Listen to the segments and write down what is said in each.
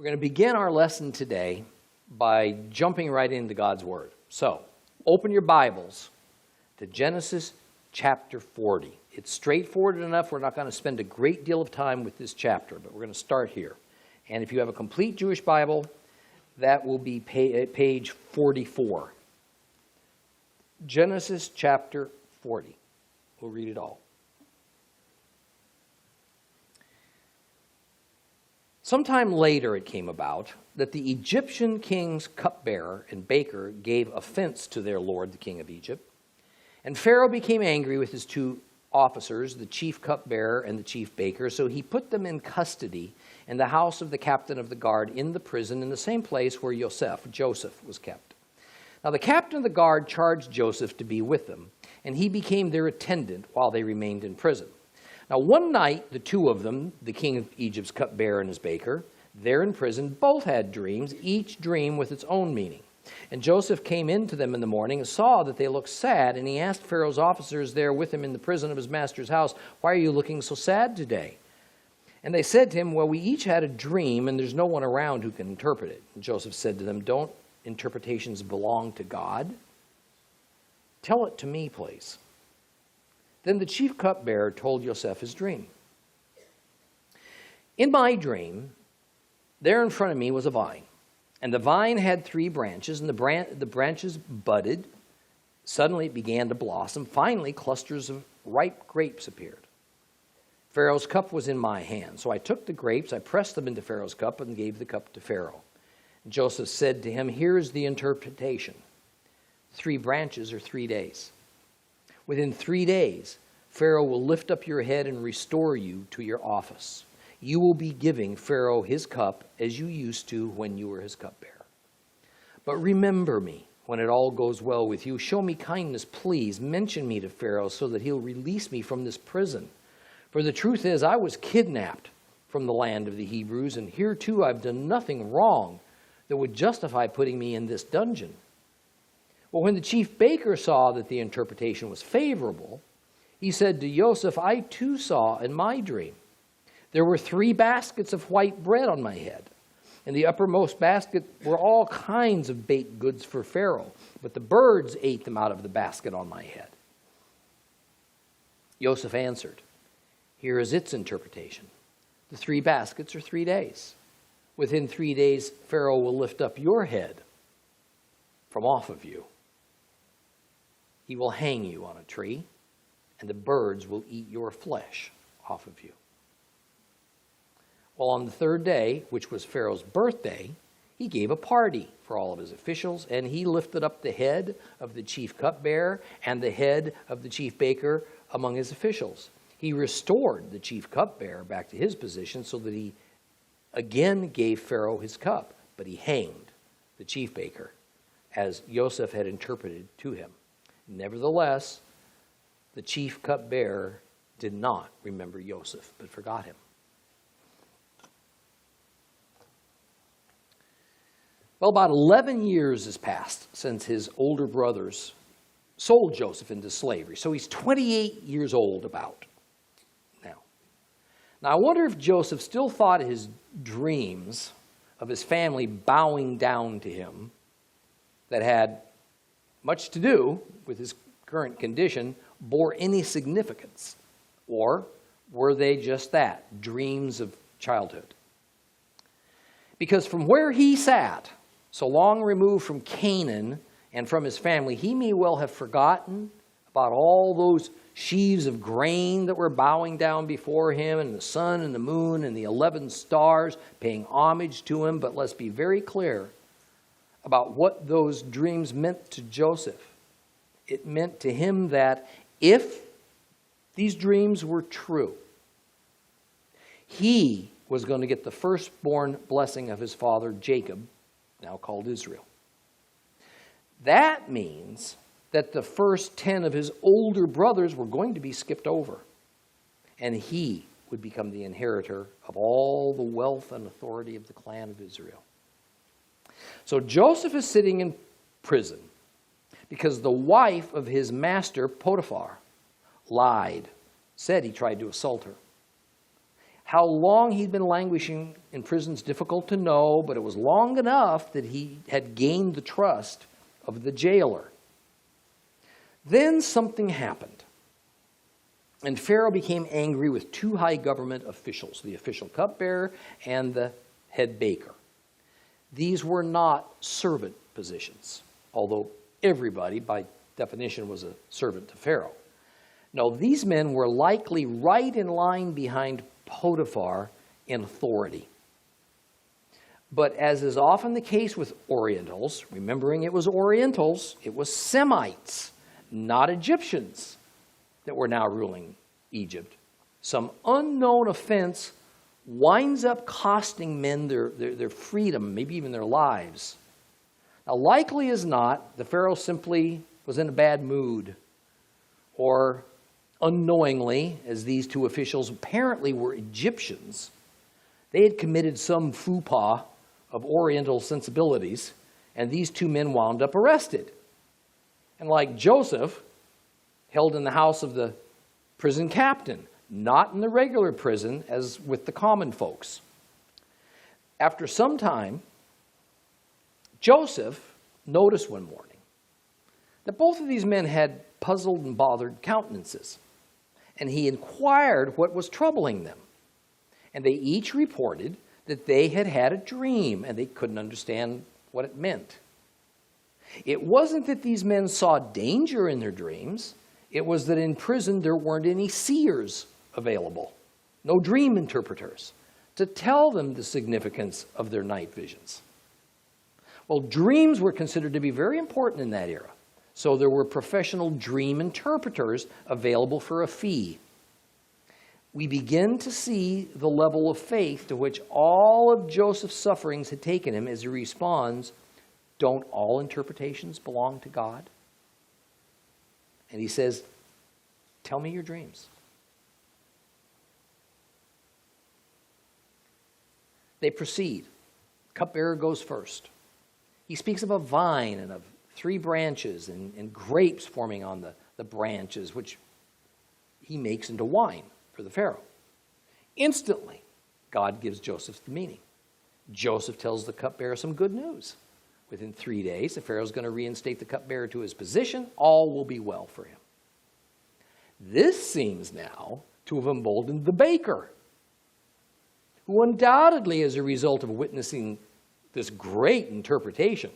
We're going to begin our lesson today by jumping right into God's Word. So, open your Bibles to Genesis chapter 40. It's straightforward enough. We're not going to spend a great deal of time with this chapter, but we're going to start here. And if you have a complete Jewish Bible, that will be page 44. Genesis chapter 40. We'll read it all. Sometime later it came about that the Egyptian king's cupbearer and baker gave offense to their lord, the king of Egypt. And Pharaoh became angry with his two officers, the chief cupbearer and the chief baker, so he put them in custody in the house of the captain of the guard in the prison in the same place where Joseph was kept. Now the captain of the guard charged Joseph to be with them, and he became their attendant while they remained in prison. Now one night, the two of them, the king of Egypt's cupbearer and his baker, there in prison, both had dreams, each dream with its own meaning. And Joseph came in to them in the morning and saw that they looked sad, and he asked Pharaoh's officers there with him in the prison of his master's house, "Why are you looking so sad today?" And they said to him, "Well, we each had a dream, and there's no one around who can interpret it." And Joseph said to them, "Don't interpretations belong to God? Tell it to me, please." Then the chief cupbearer told Joseph his dream. "In my dream, there in front of me was a vine, and the vine had 3 branches, and the branches budded. Suddenly it began to blossom. Finally, clusters of ripe grapes appeared. Pharaoh's cup was in my hand, so I took the grapes, I pressed them into Pharaoh's cup, and gave the cup to Pharaoh. And Joseph said to him, 'Here is the interpretation. 3 branches are 3 days. Within 3 days, Pharaoh will lift up your head and restore you to your office. You will be giving Pharaoh his cup as you used to when you were his cupbearer. But remember me when it all goes well with you. Show me kindness, please. Mention me to Pharaoh so that he'll release me from this prison. For the truth is, I was kidnapped from the land of the Hebrews, and here too I've done nothing wrong that would justify putting me in this dungeon.' Well, when the chief baker saw that the interpretation was favorable, he said to Joseph, 'I too saw in my dream. There were 3 baskets of white bread on my head. In the uppermost basket were all kinds of baked goods for Pharaoh, but the birds ate them out of the basket on my head.' Joseph answered, 'Here is its interpretation. The 3 baskets are 3 days. Within 3 days, Pharaoh will lift up your head from off of you. He will hang you on a tree, and the birds will eat your flesh off of you.' Well, on the 3rd day, which was Pharaoh's birthday, he gave a party for all of his officials, and he lifted up the head of the chief cupbearer and the head of the chief baker among his officials. He restored the chief cupbearer back to his position so that he again gave Pharaoh his cup, but he hanged the chief baker as Joseph had interpreted to him. Nevertheless, the chief cupbearer did not remember Joseph, but forgot him." Well, about 11 years has passed since his older brothers sold Joseph into slavery. So he's 28 years old about now. Now, I wonder if Joseph still thought his dreams of his family bowing down to him that had much to do with his current condition bore any significance, or were they just that, dreams of childhood? Because from where he sat, so long removed from Canaan and from his family, he may well have forgotten about all those sheaves of grain that were bowing down before him, and the sun and the moon and the 11 stars paying homage to him. But let's be very clear about what those dreams meant to Joseph. It meant to him that if these dreams were true, he was going to get the firstborn blessing of his father Jacob, now called Israel. That means that the first 10 of his older brothers were going to be skipped over, and he would become the inheritor of all the wealth and authority of the clan of Israel. So Joseph is sitting in prison because the wife of his master, Potiphar, lied, said he tried to assault her. How long he'd been languishing in prison is difficult to know, but it was long enough that he had gained the trust of the jailer. Then something happened, and Pharaoh became angry with two high government officials, the official cupbearer and the head baker. These were not servant positions, although everybody, by definition, was a servant to Pharaoh. No, these men were likely right in line behind Potiphar in authority. But as is often the case with Orientals, remembering it was Orientals, it was Semites, not Egyptians, that were now ruling Egypt. Some unknown offense winds up costing men their freedom, maybe even their lives. Now, likely as not, the Pharaoh simply was in a bad mood, or unknowingly, as these two officials apparently were Egyptians, they had committed some faux pas of Oriental sensibilities, and these two men wound up arrested. And like Joseph, held in the house of the prison captain, not in the regular prison as with the common folks. After some time, Joseph noticed one morning that both of these men had puzzled and bothered countenances, and he inquired what was troubling them. And they each reported that they had had a dream, and they couldn't understand what it meant. It wasn't that these men saw danger in their dreams. It was that in prison there weren't any seers available, no dream interpreters, to tell them the significance of their night visions. Well, dreams were considered to be very important in that era, so there were professional dream interpreters available for a fee. We begin to see the level of faith to which all of Joseph's sufferings had taken him as he responds, "Don't all interpretations belong to God?" And he says, "Tell me your dreams." They proceed. Cupbearer goes first. He speaks of a vine and of 3 branches and grapes forming on the branches, which he makes into wine for the Pharaoh. Instantly, God gives Joseph the meaning. Joseph tells the cupbearer some good news. Within 3 days, the Pharaoh's going to reinstate the cupbearer to his position. All will be well for him. This seems now to have emboldened the baker, who undoubtedly, as a result of witnessing this great interpretation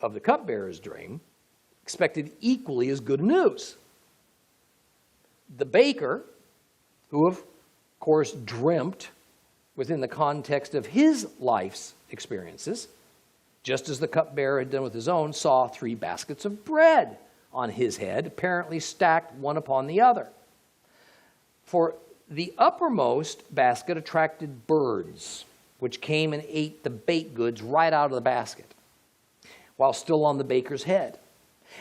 of the cupbearer's dream, expected equally as good news. The baker, who of course dreamt within the context of his life's experiences, just as the cupbearer had done with his own, saw 3 baskets of bread on his head, apparently stacked one upon the other. For the uppermost basket attracted birds, which came and ate the baked goods right out of the basket, while still on the baker's head.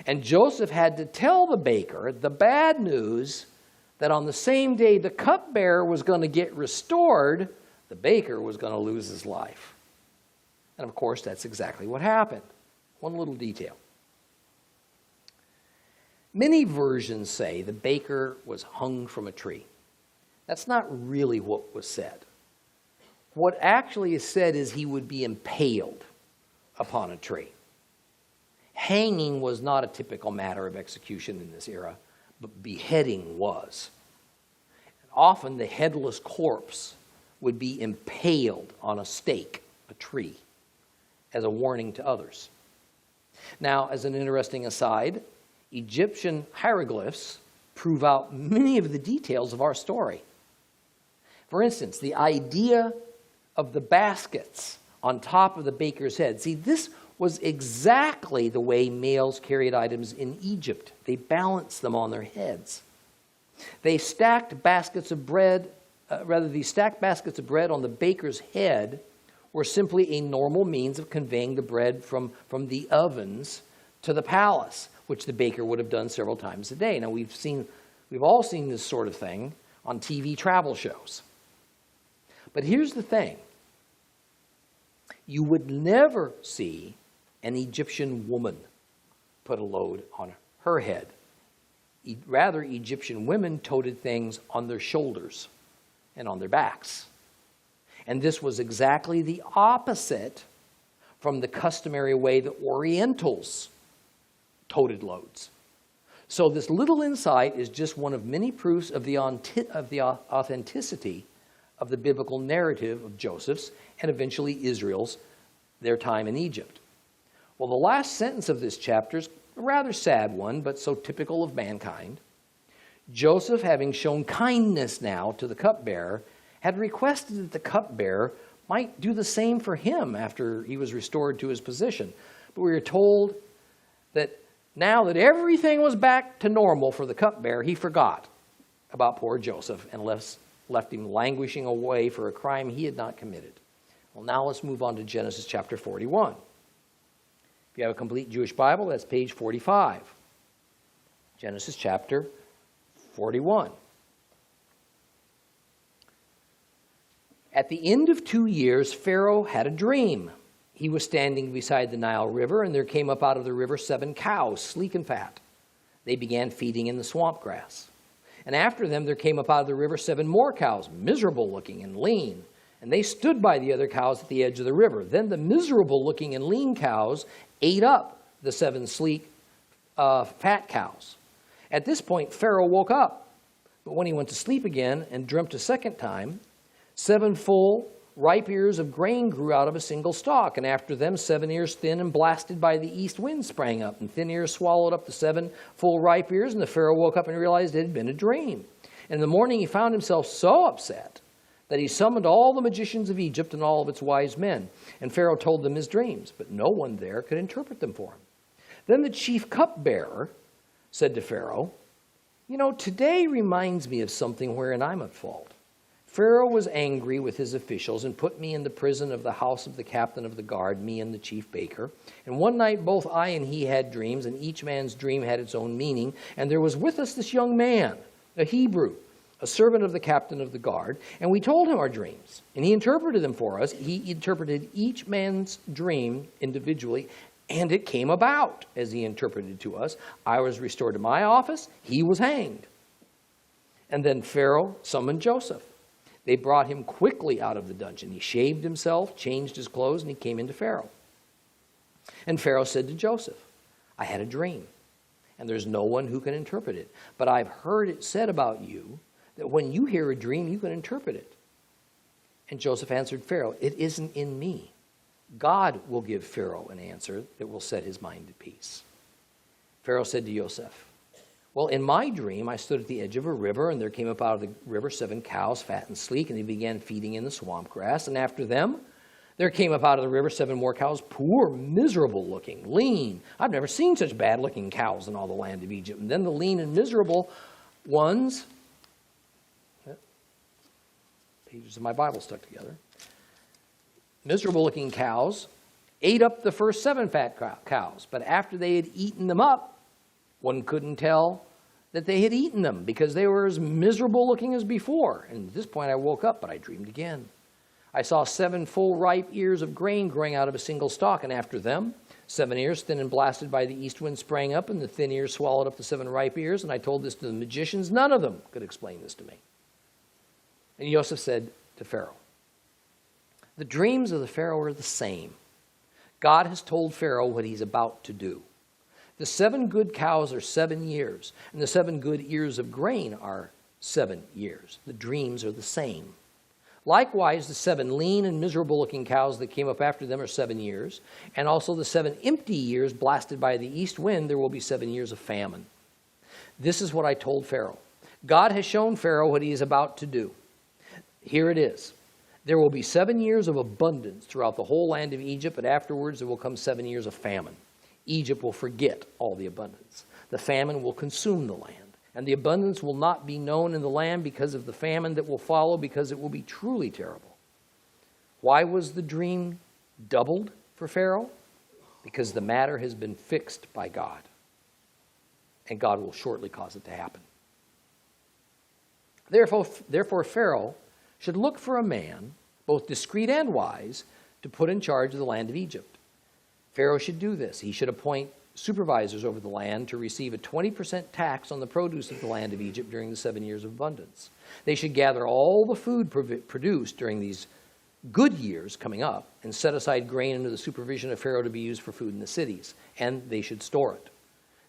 And Joseph had to tell the baker the bad news that on the same day the cupbearer was going to get restored, the baker was going to lose his life. And of course, that's exactly what happened. One little detail. Many versions say the baker was hung from a tree. That's not really what was said. What actually is said is he would be impaled upon a tree. Hanging was not a typical matter of execution in this era, but beheading was. And often the headless corpse would be impaled on a stake, a tree, as a warning to others. Now, as an interesting aside, Egyptian hieroglyphs prove out many of the details of our story. For instance, the idea of the baskets on top of the baker's head. See, this was exactly the way males carried items in Egypt. They balanced them on their heads. They stacked baskets of bread, these stacked baskets of bread on the baker's head were simply a normal means of conveying the bread from the ovens to the palace, which the baker would have done several times a day. Now, we've all seen this sort of thing on TV travel shows. But here's the thing. You would never see an Egyptian woman put a load on her head. Rather, Egyptian women toted things on their shoulders, and on their backs. And this was exactly the opposite from the customary way that Orientals toted loads. So this little insight is just one of many proofs of the authenticity of the biblical narrative of Joseph's and eventually Israel's, their time in Egypt. Well, the last sentence of this chapter is a rather sad one, but so typical of mankind. Joseph, having shown kindness now to the cupbearer, had requested that the cupbearer might do the same for him after he was restored to his position. But we are told that now that everything was back to normal for the cupbearer, he forgot about poor Joseph and left him languishing away for a crime he had not committed. Well, now let's move on to Genesis chapter 41. If you have a complete Jewish Bible, that's page 45. Genesis chapter 41. At the end of 2 years, Pharaoh had a dream. He was standing beside the Nile River, and there came up out of the river 7 cows, sleek and fat. They began feeding in the swamp grass. And after them there came up out of the river 7 more cows, miserable-looking and lean. And they stood by the other cows at the edge of the river. Then the miserable-looking and lean cows ate up the 7 sleek, fat cows. At this point, Pharaoh woke up. But when he went to sleep again and dreamt a second time, 7 full, ripe ears of grain grew out of a single stalk, and after them 7 ears thin and blasted by the east wind sprang up, and thin ears swallowed up the 7 full ripe ears, and the Pharaoh woke up and realized it had been a dream. And in the morning he found himself so upset that he summoned all the magicians of Egypt and all of its wise men. And Pharaoh told them his dreams, but no one there could interpret them for him. Then the chief cupbearer said to Pharaoh, today reminds me of something wherein I'm at fault. Pharaoh was angry with his officials and put me in the prison of the house of the captain of the guard, me and the chief baker. And one night both I and he had dreams, and each man's dream had its own meaning. And there was with us this young man, a Hebrew, a servant of the captain of the guard, and we told him our dreams. And he interpreted them for us. He interpreted each man's dream individually, and it came about as he interpreted to us. I was restored to my office. He was hanged. And then Pharaoh summoned Joseph. They brought him quickly out of the dungeon. He shaved himself, changed his clothes, and he came into Pharaoh. And Pharaoh said to Joseph, I had a dream, and there's no one who can interpret it. But I've heard it said about you that when you hear a dream, you can interpret it. And Joseph answered Pharaoh, it isn't in me. God will give Pharaoh an answer that will set his mind at peace. Pharaoh said to Joseph, well, in my dream, I stood at the edge of a river, and there came up out of the river 7 cows, fat and sleek, and they began feeding in the swamp grass. And after them, there came up out of the river 7 more cows, poor, miserable-looking, lean. I've never seen such bad-looking cows in all the land of Egypt. And then the lean and miserable ones, pages of my Bible stuck together, miserable-looking cows ate up the first 7 fat cows. But after they had eaten them up, one couldn't tell that they had eaten them because they were as miserable looking as before. And at this point I woke up, but I dreamed again. I saw 7 full ripe ears of grain growing out of a single stalk, and after them 7 ears thin and blasted by the east wind sprang up, and the thin ears swallowed up the 7 ripe ears. And I told this to the magicians. None of them could explain this to me. And Joseph said to Pharaoh, the dreams of the Pharaoh are the same. God has told Pharaoh what he's about to do. The 7 good cows are 7 years, and the 7 good ears of grain are 7 years. The dreams are the same. Likewise, the 7 lean and miserable-looking cows that came up after them are 7 years, and also the 7 empty years blasted by the east wind, there will be 7 years of famine. This is what I told Pharaoh. God has shown Pharaoh what he is about to do. Here it is. There will be 7 years of abundance throughout the whole land of Egypt, but afterwards there will come 7 years of famine. Egypt will forget all the abundance. The famine will consume the land, and the abundance will not be known in the land because of the famine that will follow, because it will be truly terrible. Why was the dream doubled for Pharaoh? Because the matter has been fixed by God, and God will shortly cause it to happen. Therefore Pharaoh should look for a man, both discreet and wise, to put in charge of the land of Egypt. Pharaoh should do this. He should appoint supervisors over the land to receive a 20% tax on the produce of the land of Egypt during the 7 years of abundance. They should gather all the food produced during these good years coming up and set aside grain under the supervision of Pharaoh to be used for food in the cities, and they should store it.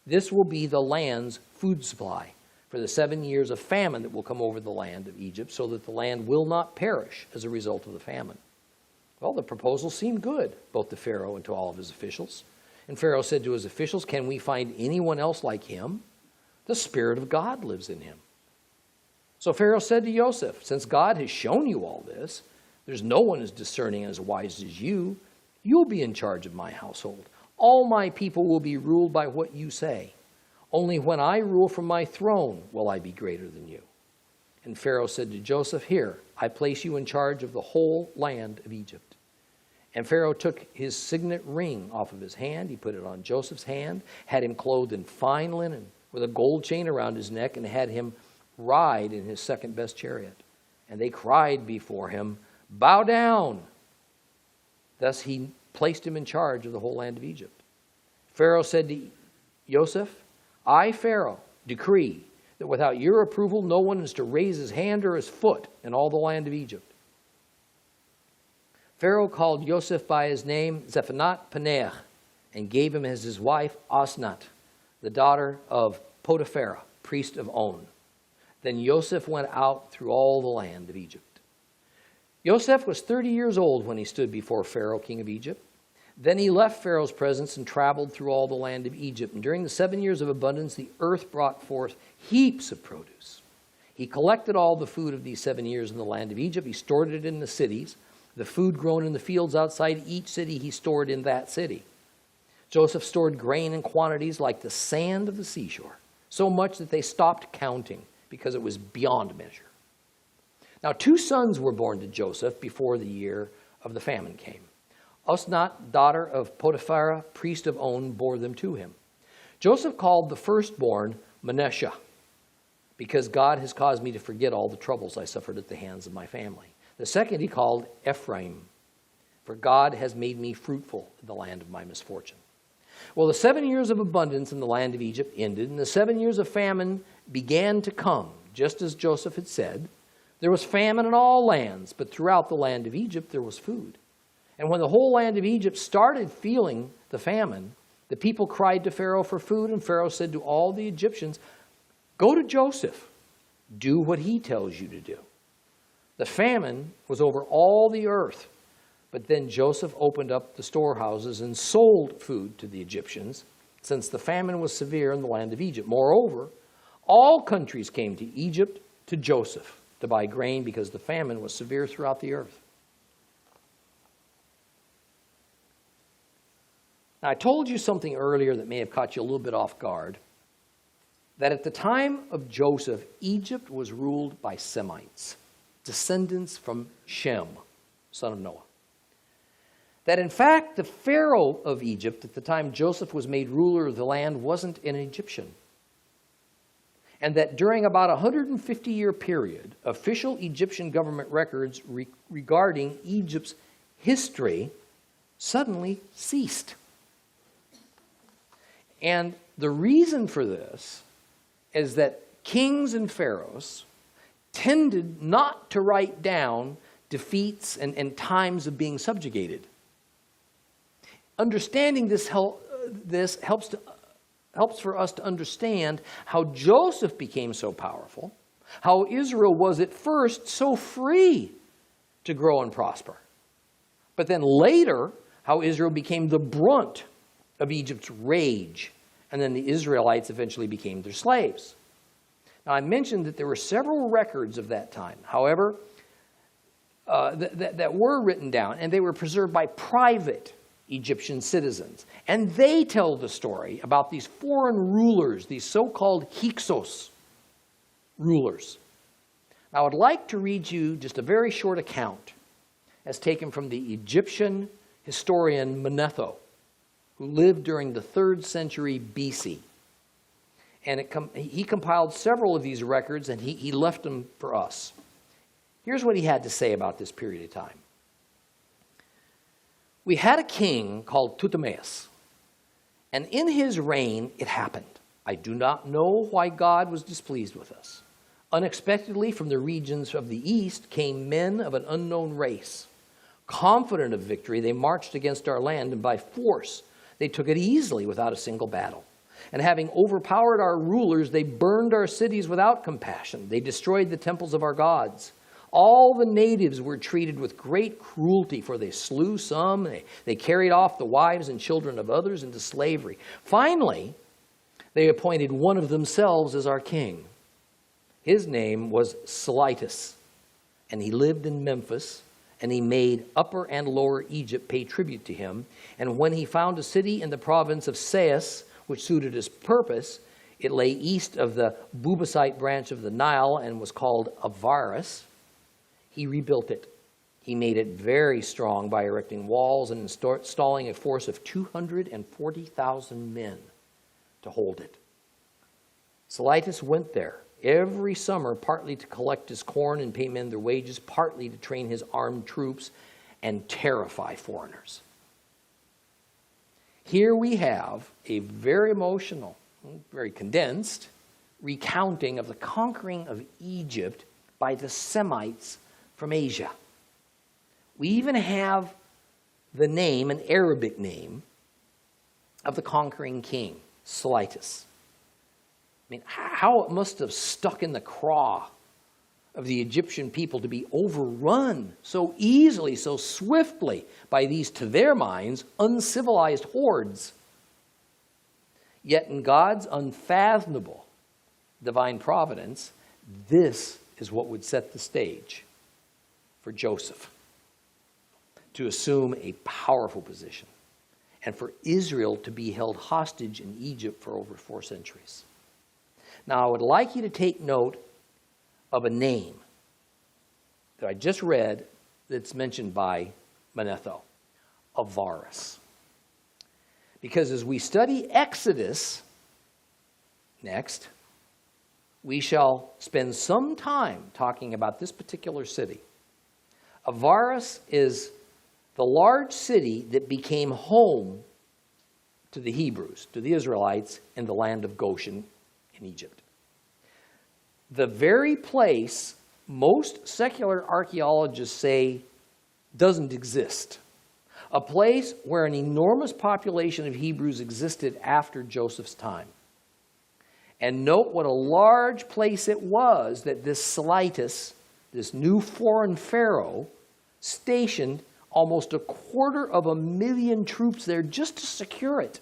This will be the land's food supply for the 7 years of famine that will come over the land of Egypt, so that the land will not perish as a result of the famine. Well, the proposal seemed good, both to Pharaoh and to all of his officials. And Pharaoh said to his officials, "Can we find anyone else like him? The Spirit of God lives in him." So Pharaoh said to Joseph, "Since God has shown you all this, there's no one as discerning and as wise as you. You'll be in charge of my household. All my people will be ruled by what you say. Only when I rule from my throne will I be greater than you." And Pharaoh said to Joseph, "Here, I place you in charge of the whole land of Egypt." And Pharaoh took his signet ring off of his hand. He put it on Joseph's hand, had him clothed in fine linen with a gold chain around his neck, and had him ride in his second best chariot. And they cried before him, "Bow down." Thus he placed him in charge of the whole land of Egypt. Pharaoh said to Joseph, "I, Pharaoh, decree that without your approval no one is to raise his hand or his foot in all the land of Egypt." Pharaoh called Joseph by his name Zephanath-Paneah and gave him as his wife Osnat, the daughter of Potiphera, priest of On. Then Joseph went out through all the land of Egypt. Joseph was 30 years old when he stood before Pharaoh, king of Egypt. Then he left Pharaoh's presence and traveled through all the land of Egypt. And during the 7 years of abundance, the earth brought forth heaps of produce. He collected all the food of these 7 years in the land of Egypt. He stored it in the cities. The food grown in the fields outside each city he stored in that city. Joseph stored grain in quantities like the sand of the seashore, so much that they stopped counting because it was beyond measure. Now 2 sons were born to Joseph before the year of the famine came. Osnat, daughter of Potiphera, priest of On, bore them to him. Joseph called the firstborn Manasseh, because God has caused me to forget all the troubles I suffered at the hands of my family. The second he called Ephraim, for God has made me fruitful in the land of my misfortune. Well, the 7 years of abundance in the land of Egypt ended, and the 7 years of famine began to come, just as Joseph had said. There was famine in all lands, but throughout the land of Egypt there was food. And when the whole land of Egypt started feeling the famine, the people cried to Pharaoh for food, and Pharaoh said to all the Egyptians, "Go to Joseph, do what he tells you to do." The famine was over all the earth, but then Joseph opened up the storehouses and sold food to the Egyptians, since the famine was severe in the land of Egypt. Moreover, all countries came to Egypt to Joseph to buy grain because the famine was severe throughout the earth. Now, I told you something earlier that may have caught you a little bit off guard, that at the time of Joseph, Egypt was ruled by Semites, descendants from Shem, son of Noah. That in fact, the Pharaoh of Egypt at the time Joseph was made ruler of the land wasn't an Egyptian. And that during about a 150-year period, official Egyptian government records regarding Egypt's history suddenly ceased. And the reason for this is that kings and pharaohs tended not to write down defeats and times of being subjugated. Understanding this helps for us to understand how Joseph became so powerful, how Israel was at first so free to grow and prosper, but then later how Israel became the brunt of Egypt's rage, and then the Israelites eventually became their slaves. Now, I mentioned that there were several records of that time, however, that were written down, and they were preserved by private Egyptian citizens. And they tell the story about these foreign rulers, these so-called Hyksos rulers. Now, I would like to read you just a very short account as taken from the Egyptian historian Manetho, who lived during the 3rd century BC. And he compiled several of these records, and he left them for us. Here's what he had to say about this period of time. "We had a king called Ptolemaeus, And in his reign it happened. I do not know why God was displeased with us. Unexpectedly from the regions of the east came men of an unknown race. Confident of victory, they marched against our land, and by force they took it easily without a single battle. And having overpowered our rulers, they burned our cities without compassion. They destroyed the temples of our gods. All the natives were treated with great cruelty, for they slew some. They carried off the wives and children of others into slavery. Finally, they appointed one of themselves as our king. His name was Silitis, and he lived in Memphis, and he made Upper and Lower Egypt pay tribute to him. And when he found a city in the province of Sais, which suited his purpose, it lay east of the Bubasite branch of the Nile and was called Avaris. He rebuilt it. He made it very strong by erecting walls and installing a force of 240,000 men to hold it. Silitis went there every summer, partly to collect his corn and pay men their wages, partly to train his armed troops and terrify foreigners. Here we have a very emotional, very condensed recounting of the conquering of Egypt by the Semites from Asia. We even have the name, an Arabic name, of the conquering king, Silitis. I mean, how it must have stuck in the craw of the Egyptian people to be overrun so easily, so swiftly by these, to their minds, uncivilized hordes. Yet in God's unfathomable divine providence, this is what would set the stage for Joseph to assume a powerful position and for Israel to be held hostage in Egypt for over 4 centuries. Now, I would like you to take note of a name that I just read that's mentioned by Manetho, Avaris. Because as we study Exodus next, we shall spend some time talking about this particular city. Avaris is the large city that became home to the Hebrews, to the Israelites in the land of Goshen in Egypt. The very place most secular archaeologists say doesn't exist. A place where an enormous population of Hebrews existed after Joseph's time. And note what a large place it was that this Silitis, this new foreign pharaoh, stationed almost 250,000 troops there just to secure it.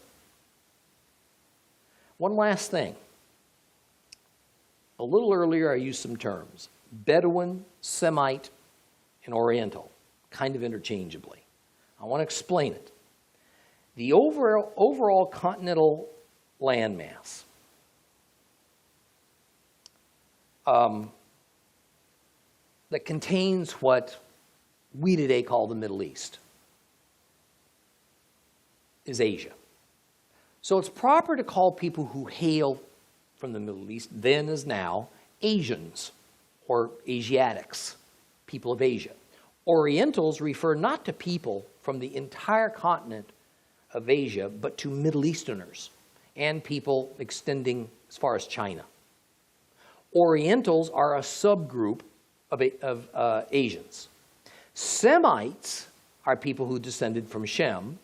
One last thing. A little earlier I used some terms, Bedouin, Semite, and Oriental, kind of interchangeably. I want to explain it. The overall continental landmass that contains what we today call the Middle East is Asia. So it's proper to call people who hail from the Middle East, then as now, Asians or Asiatics, people of Asia. Orientals refer not to people from the entire continent of Asia, but to Middle Easterners and people extending as far as China. Orientals are a subgroup of Asians. Semites are people who descended from Shem,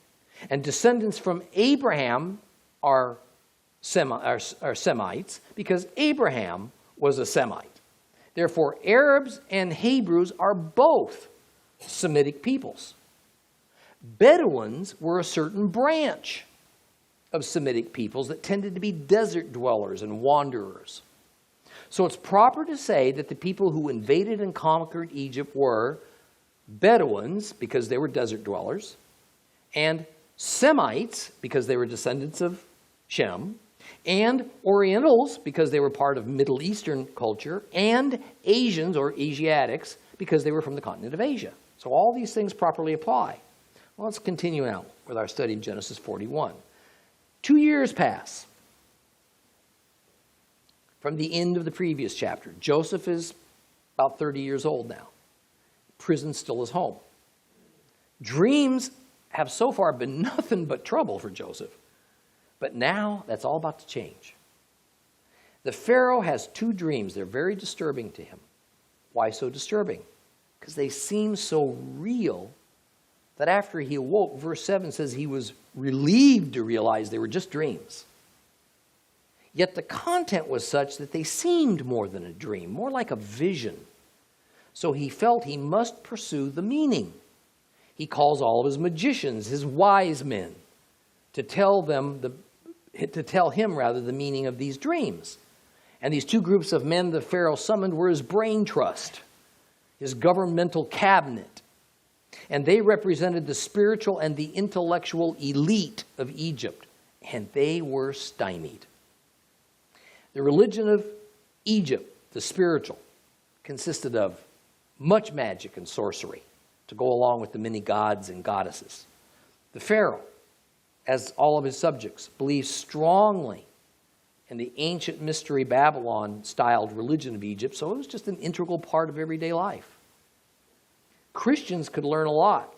and descendants from Abraham are Semites because Abraham was a Semite. Therefore, Arabs and Hebrews are both Semitic peoples. Bedouins were a certain branch of Semitic peoples that tended to be desert dwellers and wanderers. So it's proper to say that the people who invaded and conquered Egypt were Bedouins, because they were desert dwellers, and Semites, because they were descendants of Shem, and Orientals, because they were part of Middle Eastern culture, and Asians or Asiatics, because they were from the continent of Asia. So all these things properly apply. Well, let's continue now with our study of Genesis 41. 2 years pass from the end of the previous chapter. Joseph is about 30 years old now. Prison still his home. Dreams have so far been nothing but trouble for Joseph. But now that's all about to change. The Pharaoh has two dreams. They're very disturbing to him. Why so disturbing? Because they seem so real that after he awoke, verse 7 says he was relieved to realize they were just dreams. Yet the content was such that they seemed more than a dream, more like a vision. So he felt he must pursue the meaning. He calls all of his magicians, his wise men, to tell him the meaning of these dreams. And these two groups of men the Pharaoh summoned were his brain trust, his governmental cabinet. And they represented the spiritual and the intellectual elite of Egypt. And they were stymied. The religion of Egypt, the spiritual, consisted of much magic and sorcery to go along with the many gods and goddesses. The Pharaoh, as all of his subjects, believed strongly in the ancient mystery Babylon-styled religion of Egypt, so it was just an integral part of everyday life. Christians could learn a lot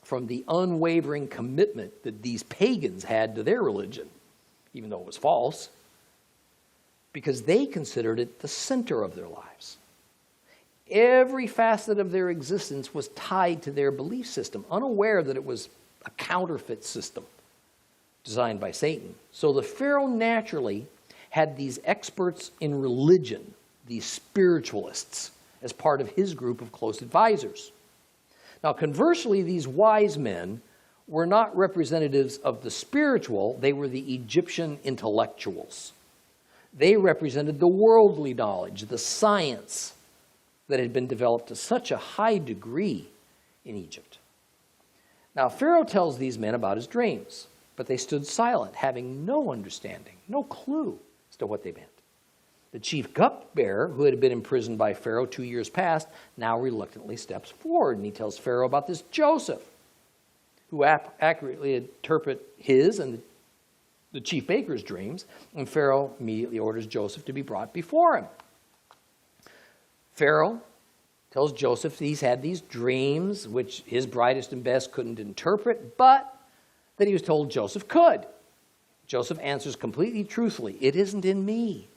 from the unwavering commitment that these pagans had to their religion, even though it was false, because they considered it the center of their lives. Every facet of their existence was tied to their belief system, unaware that it was a counterfeit system designed by Satan. So the Pharaoh naturally had these experts in religion, these spiritualists, as part of his group of close advisors. Now, conversely, these wise men were not representatives of the spiritual, they were the Egyptian intellectuals. They represented the worldly knowledge, the science that had been developed to such a high degree in Egypt. Now, Pharaoh tells these men about his dreams, but they stood silent, having no understanding, no clue as to what they meant. The chief cupbearer, who had been imprisoned by Pharaoh 2 years past, now reluctantly steps forward, and he tells Pharaoh about this Joseph, who accurately interpret his and the chief baker's dreams, and Pharaoh immediately orders Joseph to be brought before him. Pharaoh tells Joseph that he's had these dreams, which his brightest and best couldn't interpret, but that he was told Joseph could. Joseph answers completely truthfully, "It isn't in me."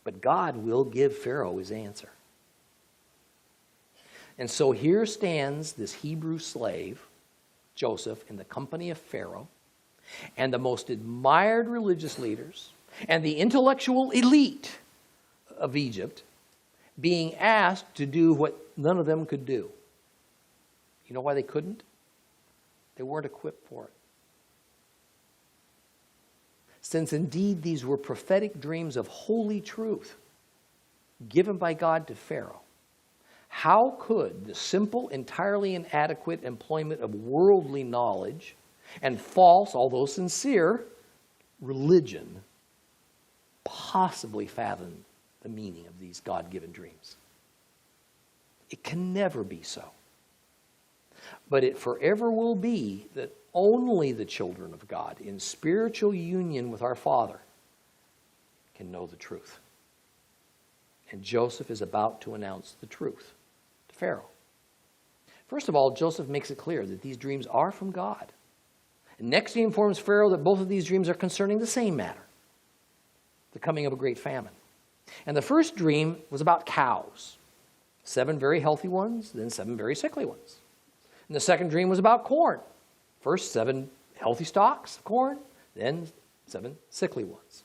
But God will give Pharaoh his answer. And so here stands this Hebrew slave, Joseph, in the company of Pharaoh, and the most admired religious leaders, and the intellectual elite of Egypt, being asked to do what none of them could do. You know why they couldn't? They weren't equipped for it. Since indeed these were prophetic dreams of holy truth given by God to Pharaoh, how could the simple, entirely inadequate employment of worldly knowledge and false, although sincere, religion possibly fathom the meaning of these God-given dreams? It can never be so. But it forever will be that only the children of God in spiritual union with our Father can know the truth. And Joseph is about to announce the truth to Pharaoh. First of all, Joseph makes it clear that these dreams are from God. And next he informs Pharaoh that both of these dreams are concerning the same matter, the coming of a great famine. And the first dream was about cows, 7 very healthy ones, then 7 very sickly ones. And the second dream was about corn. First 7 healthy stalks of corn, then 7 sickly ones.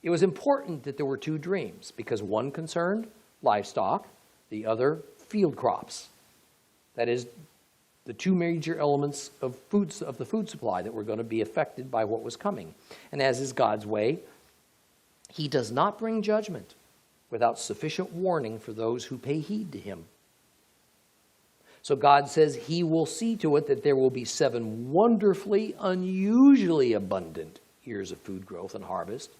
It was important that there were 2 dreams because one concerned livestock, the other field crops. That is, the 2 major elements of the food supply that were going to be affected by what was coming. And as is God's way, he does not bring judgment without sufficient warning for those who pay heed to him. So God says he will see to it that there will be 7 wonderfully, unusually abundant years of food growth and harvest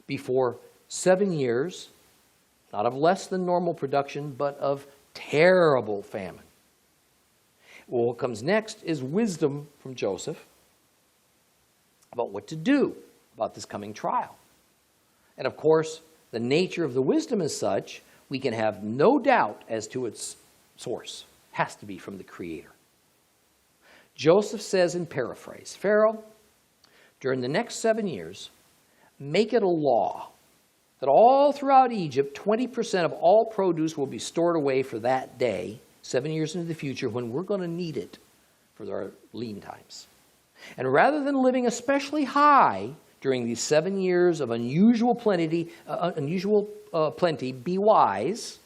before 7 years, not of less than normal production, but of terrible famine. Well, what comes next is wisdom from Joseph about what to do about this coming trial. And of course, the nature of the wisdom is such, we can have no doubt as to its source. It has to be from the Creator. Joseph says in paraphrase, Pharaoh, during the next 7 years, make it a law that all throughout Egypt, 20% of all produce will be stored away for that day, 7 years into the future, when we're going to need it for our lean times. And rather than living especially high during these 7 years of unusual plenty, be wise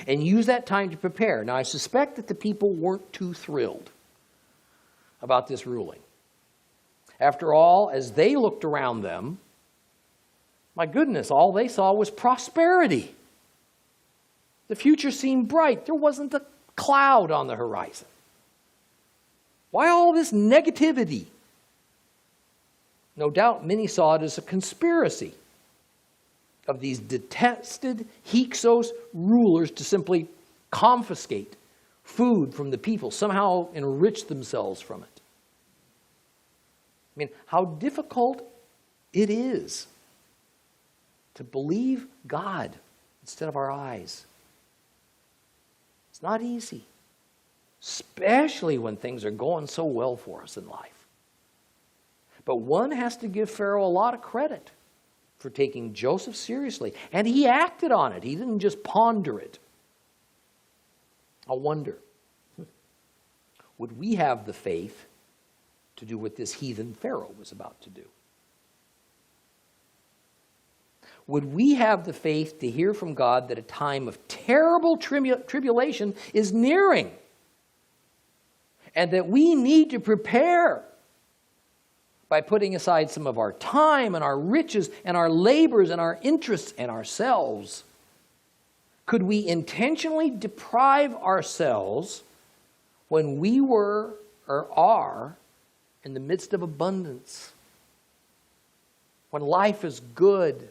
and use that time to prepare. Now, I suspect that the people weren't too thrilled about this ruling. After all, as they looked around them, my goodness, all they saw was prosperity. The future seemed bright. There wasn't a cloud on the horizon. Why all this negativity? No doubt many saw it as a conspiracy of these detested Hyksos rulers to simply confiscate food from the people, somehow enrich themselves from it. I mean, how difficult it is to believe God instead of our eyes. It's not easy, especially when things are going so well for us in life. But one has to give Pharaoh a lot of credit for taking Joseph seriously. And he acted on it. He didn't just ponder it. I wonder, would we have the faith to do what this heathen Pharaoh was about to do? Would we have the faith to hear from God that a time of terrible tribulation is nearing and that we need to prepare by putting aside some of our time and our riches and our labors and our interests and ourselves? Could we intentionally deprive ourselves when we were or are in the midst of abundance? When life is good?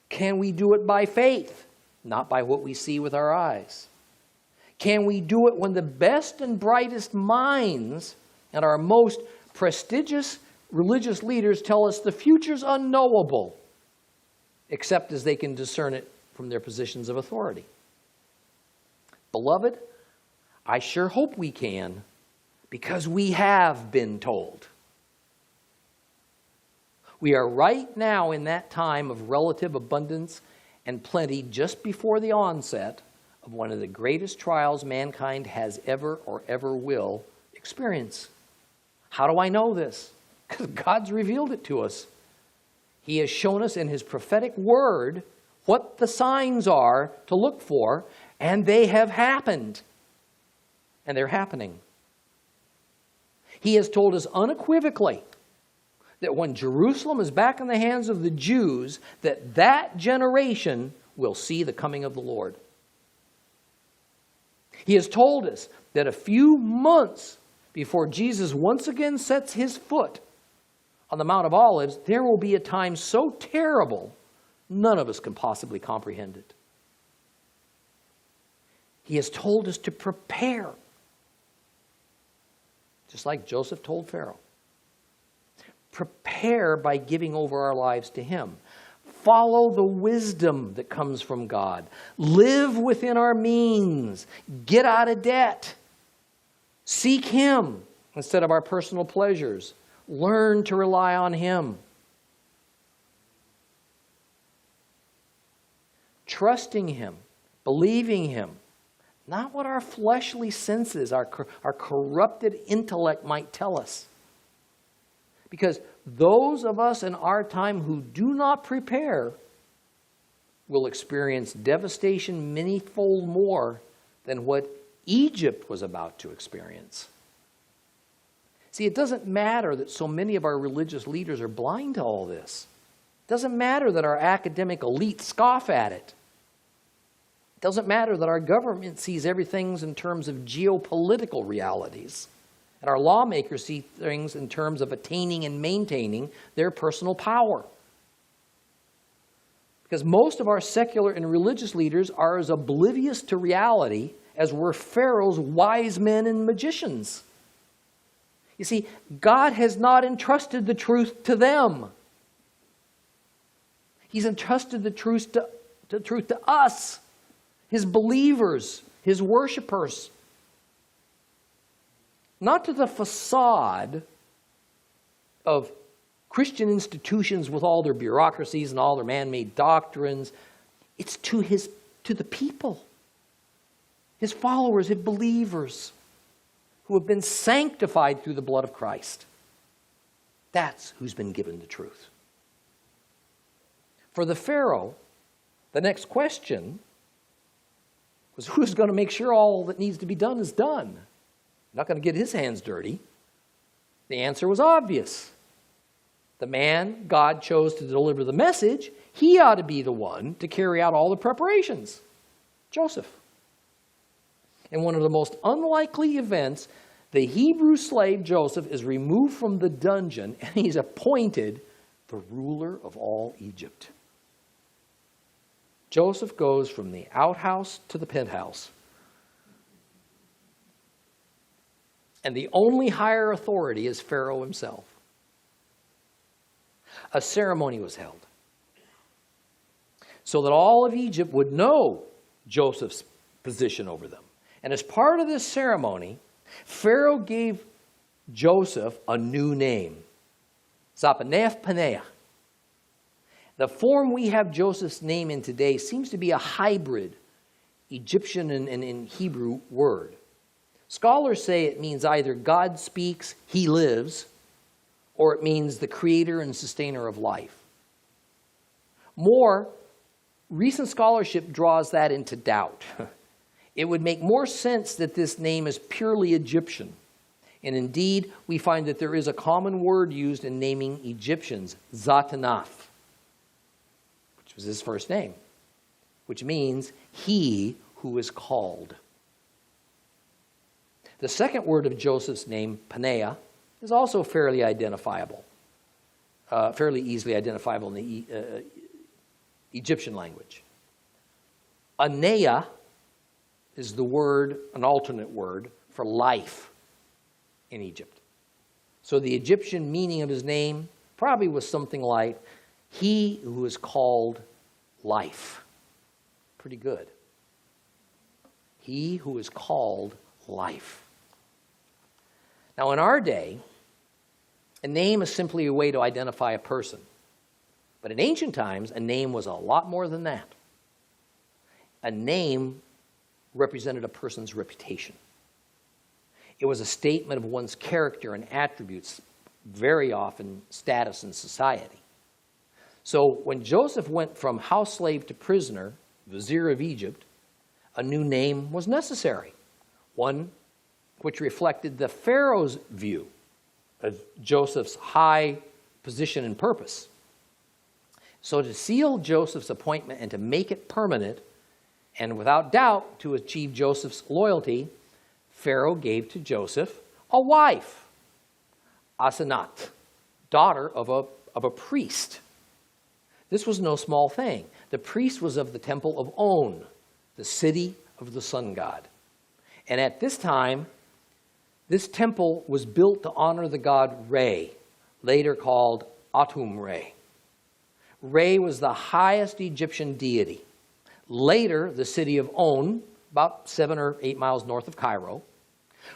Can we do it by faith, not by what we see with our eyes? Can we do it when the best and brightest minds and our most prestigious religious leaders tell us the future's unknowable, except as they can discern it from their positions of authority? Beloved, I sure hope we can, because we have been told. We are right now in that time of relative abundance and plenty, just before the onset of one of the greatest trials mankind has ever or ever will experience. How do I know this? Because God's revealed it to us. He has shown us in His prophetic word what the signs are to look for, and they have happened. And they're happening. He has told us unequivocally that when Jerusalem is back in the hands of the Jews, that generation will see the coming of the Lord. He has told us that a few months before Jesus once again sets His foot on the Mount of Olives, there will be a time so terrible, none of us can possibly comprehend it. He has told us to prepare, just like Joseph told Pharaoh. Prepare by giving over our lives to Him. Follow the wisdom that comes from God. Live within our means. Get out of debt. Seek Him instead of our personal pleasures. Learn to rely on Him. Trusting Him, believing Him, not what our fleshly senses, our corrupted intellect might tell us. Because those of us in our time who do not prepare will experience devastation manyfold more than what Egypt was about to experience. See, it doesn't matter that so many of our religious leaders are blind to all this. It doesn't matter that our academic elite scoff at it. It doesn't matter that our government sees everything in terms of geopolitical realities. And our lawmakers see things in terms of attaining and maintaining their personal power. Because most of our secular and religious leaders are as oblivious to reality as were Pharaoh's wise men and magicians. You see, God has not entrusted the truth to them. He's entrusted the truth to us, His believers, His worshipers. not to the facade of Christian institutions with all their bureaucracies and all their man-made doctrines. It's to the people, his followers, his believers who have been sanctified through the blood of Christ. That's who's been given the truth. For the Pharaoh, the next question was, who's going to make sure all that needs to be done is done? Not going to get his hands dirty. The answer was obvious. The man God chose to deliver the message, he ought to be the one to carry out all the preparations. Joseph. In one of the most unlikely events, the Hebrew slave Joseph is removed from the dungeon and he's appointed the ruler of all Egypt. Joseph goes from the outhouse to the penthouse. And the only higher authority is Pharaoh himself. A ceremony was held so that all of Egypt would know Joseph's position over them. And as part of this ceremony, Pharaoh gave Joseph a new name, Zapaneth Paneah. The form we have Joseph's name in today seems to be a hybrid Egyptian and Hebrew word. Scholars say it means either God speaks, he lives, or it means the creator and sustainer of life. More recent scholarship draws that into doubt. It would make more sense that this name is purely Egyptian. And indeed, we find that there is a common word used in naming Egyptians, Zatanaph, which was his first name, which means he who is called. The second word of Joseph's name, Paneah, is also fairly identifiable, fairly easily identifiable in the Egyptian language. Anea is the word, an alternate word, for life in Egypt. So the Egyptian meaning of his name probably was something like, he who is called life. Pretty good. He who is called life. Now in our day, a name is simply a way to identify a person. But in ancient times, a name was a lot more than that. A name represented a person's reputation. It was a statement of one's character and attributes, very often status in society. So when Joseph went from house slave to prisoner, vizier of Egypt, a new name was necessary, one which reflected the Pharaoh's view of Joseph's high position and purpose. So to seal Joseph's appointment and to make it permanent, and without doubt to achieve Joseph's loyalty, Pharaoh gave to Joseph a wife, Asenat, daughter of a priest. This was no small thing. The priest was of the temple of On, the city of the sun god. And at this time, this temple was built to honor the god Re, later called Atum-Re. Re was the highest Egyptian deity. Later, the city of On, about 7 or 8 miles north of Cairo,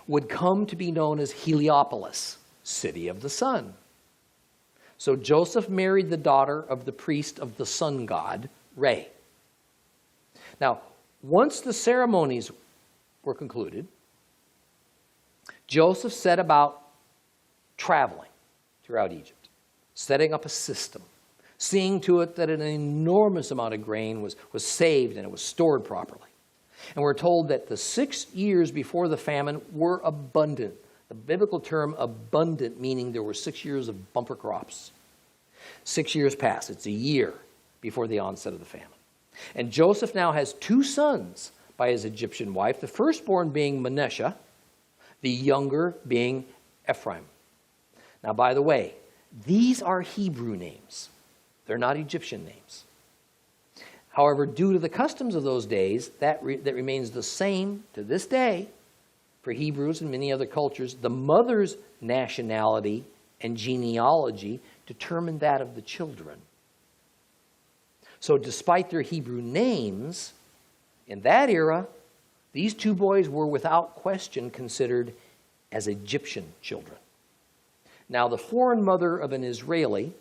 would come to be known as Heliopolis, city of the sun. So Joseph married the daughter of the priest of the sun god, Re. Now, once the ceremonies were concluded, Joseph set about traveling throughout Egypt, setting up a system, seeing to it that an enormous amount of grain was saved and it was stored properly. And we're told that the 6 years before the famine were abundant. The biblical term abundant meaning there were 6 years of bumper crops. 6 years pass. It's a year before the onset of the famine. And Joseph now has 2 sons by his Egyptian wife, the firstborn being Manasseh, the younger being Ephraim. Now, by the way, these are Hebrew names. They're not Egyptian names. However, due to the customs of those days, that remains the same to this day for Hebrews and many other cultures. The mother's nationality and genealogy determined that of the children. So despite their Hebrew names, in that era, these 2 boys were without question considered as Egyptian children. Now, the foreign mother of an Israeli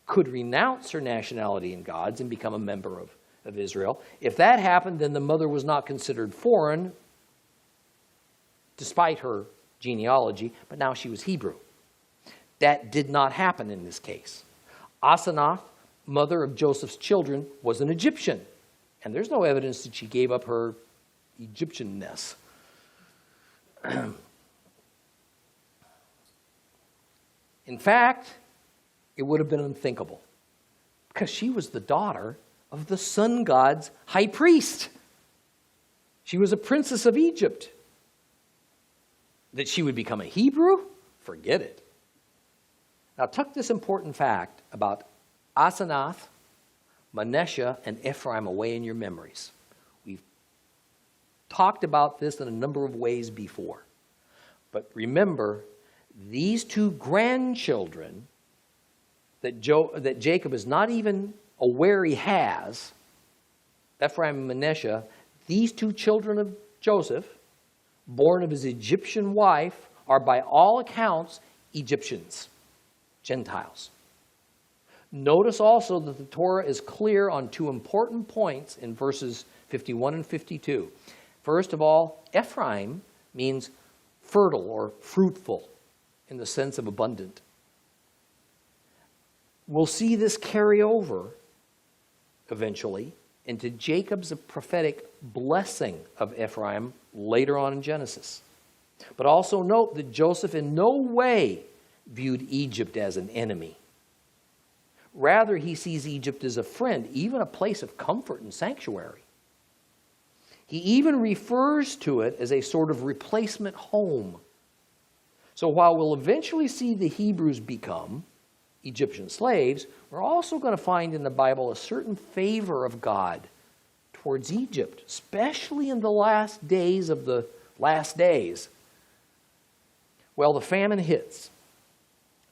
could renounce her nationality in God's and become a member of Israel. If that happened, then the mother was not considered foreign, despite her genealogy, but now she was Hebrew. That did not happen in this case. Asenath, mother of Joseph's children, was an Egyptian, and there's no evidence that she gave up her Egyptianness. In fact, it would have been unthinkable, because she was the daughter of the sun god's high priest. She was a princess of Egypt. That she would become a Hebrew? Forget it. Now, tuck this important fact about Asenath, Manasseh, and Ephraim away in your memories. We've talked about this in a number of ways before. But remember, these two grandchildren that Jacob is not even aware he has, Ephraim and Manasseh, these two children of Joseph, born of his Egyptian wife, are by all accounts Egyptians, Gentiles. Notice also that the Torah is clear on two important points in verses 51 and 52. First of all, Ephraim means fertile or fruitful in the sense of abundant. We'll see this carry over eventually into Jacob's prophetic blessing of Ephraim later on in Genesis. But also note that Joseph in no way viewed Egypt as an enemy. Rather, he sees Egypt as a friend, even a place of comfort and sanctuary. He even refers to it as a sort of replacement home. So while we'll eventually see the Hebrews become Egyptian slaves, we're also going to find in the Bible a certain favor of God towards Egypt, especially in the last days of the last days. Well, the famine hits,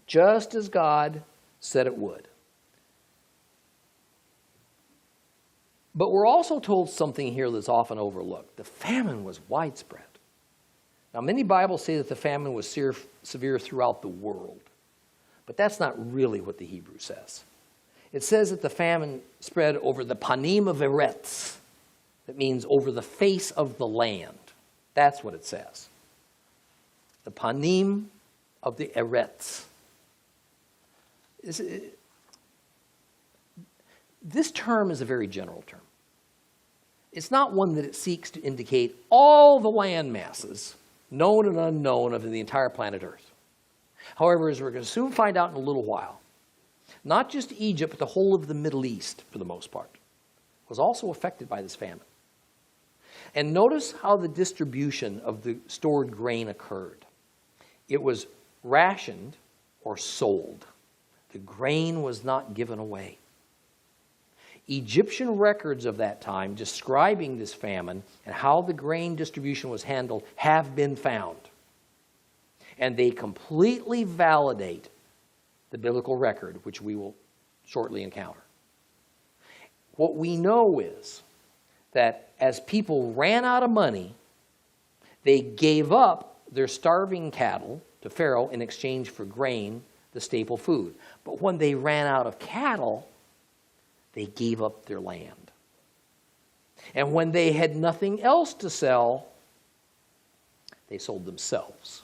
just as God said it would. But we're also told something here that's often overlooked. The famine was widespread. Now, many Bibles say that the famine was severe throughout the world. But that's not really what the Hebrew says. It says that the famine spread over the panim of Eretz. That means over the face of the land. That's what it says. The panim of the Eretz. This term is a very general term. It's not one that it seeks to indicate all the land masses, known and unknown, of the entire planet Earth. However, as we're going to soon find out in a little while, not just Egypt, but the whole of the Middle East, for the most part, was also affected by this famine. And notice how the distribution of the stored grain occurred. It was rationed or sold. The grain was not given away. Egyptian records of that time describing this famine and how the grain distribution was handled have been found. And they completely validate the biblical record, which we will shortly encounter. What we know is that as people ran out of money, they gave up their starving cattle to Pharaoh in exchange for grain, the staple food. But when they ran out of cattle, they gave up their land. And when they had nothing else to sell, they sold themselves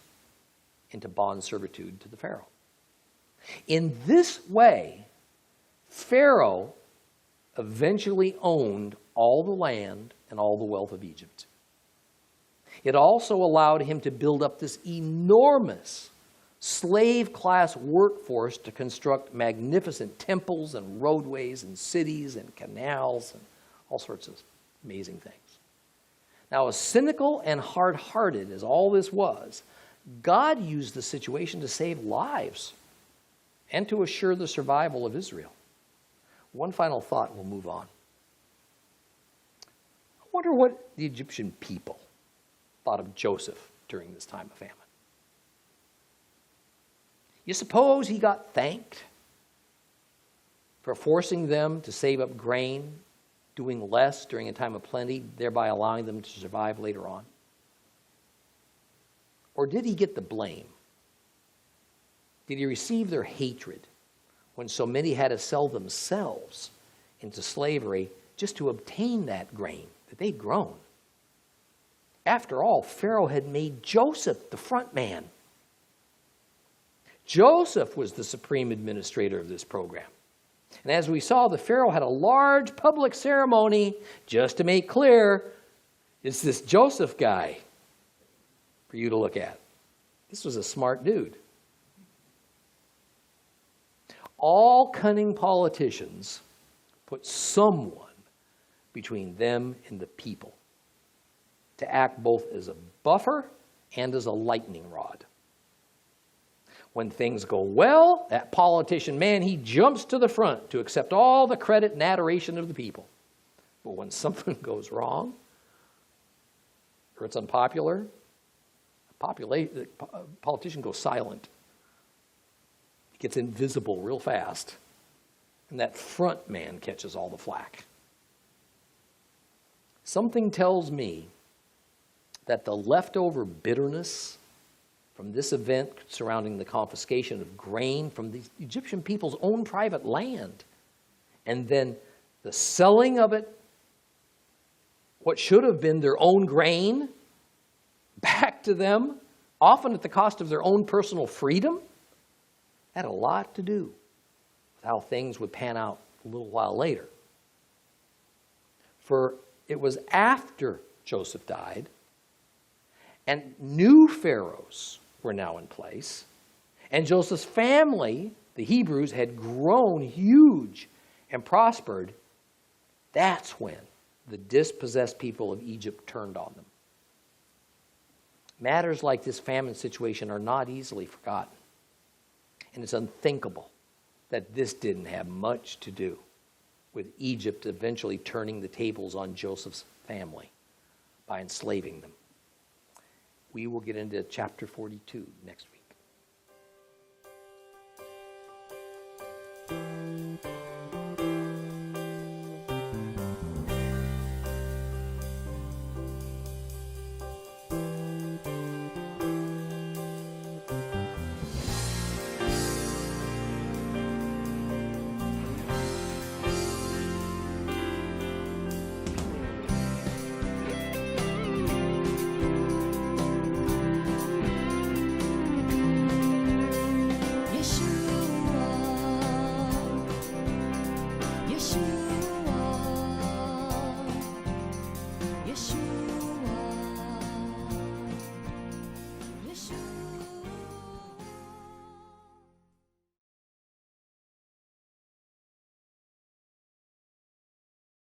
into bond servitude to the Pharaoh. In this way, Pharaoh eventually owned all the land and all the wealth of Egypt. It also allowed him to build up this enormous slave-class workforce to construct magnificent temples and roadways and cities and canals and all sorts of amazing things. Now, as cynical and hard-hearted as all this was, God used the situation to save lives and to assure the survival of Israel. One final thought, and we'll move on. I wonder what the Egyptian people thought of Joseph during this time of famine. You suppose he got thanked for forcing them to save up grain, doing less during a time of plenty, thereby allowing them to survive later on? Or did he get the blame? Did he receive their hatred when so many had to sell themselves into slavery just to obtain that grain that they'd grown? After all, Pharaoh had made Joseph the front man. Joseph was the supreme administrator of this program. And as we saw, the Pharaoh had a large public ceremony just to make clear, it's this Joseph guy for you to look at. This was a smart dude. All cunning politicians put someone between them and the people to act both as a buffer and as a lightning rod. When things go well, that politician, man, he jumps to the front to accept all the credit and adoration of the people. But when something goes wrong, or it's unpopular, the politician goes silent. He gets invisible real fast. And that front man catches all the flack. Something tells me that the leftover bitterness from this event surrounding the confiscation of grain from the Egyptian people's own private land, and then the selling of it, what should have been their own grain, back to them, often at the cost of their own personal freedom, had a lot to do with how things would pan out a little while later. For it was after Joseph died, and new pharaohs were now in place, and Joseph's family, the Hebrews, had grown huge and prospered. That's when the dispossessed people of Egypt turned on them. Matters like this famine situation are not easily forgotten. And it's unthinkable that this didn't have much to do with Egypt eventually turning the tables on Joseph's family by enslaving them. We will get into chapter 42 next week. 예수